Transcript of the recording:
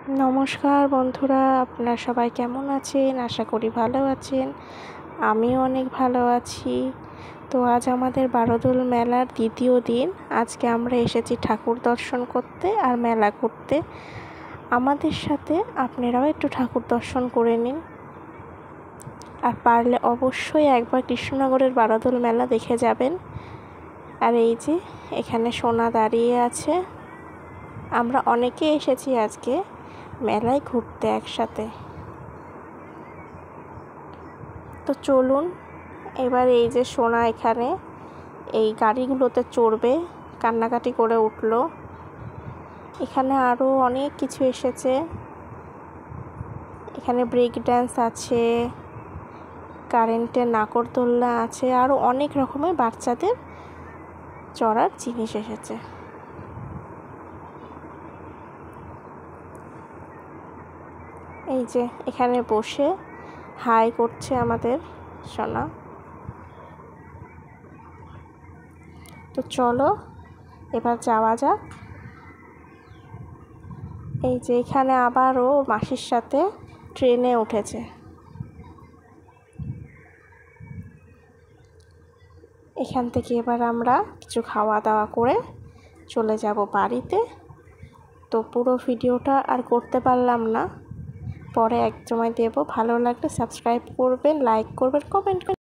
নমস্কার বন্ধুরা, আপনারা সবাই কেমন আছেন? আশা করি ভালো আছেন। আমিও অনেক ভালো আছি। তো আজ আমাদের বারোদোল মেলার দ্বিতীয় দিন। আজকে আমরা এসেছি ঠাকুর দর্শন করতে আর মেলা ঘুরতে। আমাদের সাথে আপনারাও একটু ঠাকুর দর্শন করে নিন, আর পারলে অবশ্যই একবার কৃষ্ণনগরের বারোদোল মেলা দেখে যাবেন। আর এই যে এখানে সোনা দাঁড়িয়ে আছে। আমরা অনেকে এসেছি আজকে মেলায় ঘুরতে একসাথে। তো চলুন এবার এই যে সোনা এখানে এই গাড়িগুলোতে চড়বে, কান্নাকাটি করে উঠলো। এখানে আরও অনেক কিছু এসেছে। এখানে ব্রেক ড্যান্স আছে, কারেন্টের নাগরদোলনা আছে, আরও অনেক রকমের বাচ্চাদের চড়ার জিনিস এসেছে। এই যে এখানে বসে হাই করছে আমাদের সোনা। তো চলো এবার যাওয়া যাক। এই যে এখানে আবারও মাসির সাথে ট্রেনে উঠেছে। এখান থেকে এবার আমরা কিছু খাওয়া দাওয়া করে চলে যাব বাড়িতে। তো পুরো ভিডিওটা আর করতে পারলাম না, পরে এক সময় দেব। ভালো লাগলে সাবস্ক্রাইব করবেন, লাইক করবেন, কমেন্ট করবেন।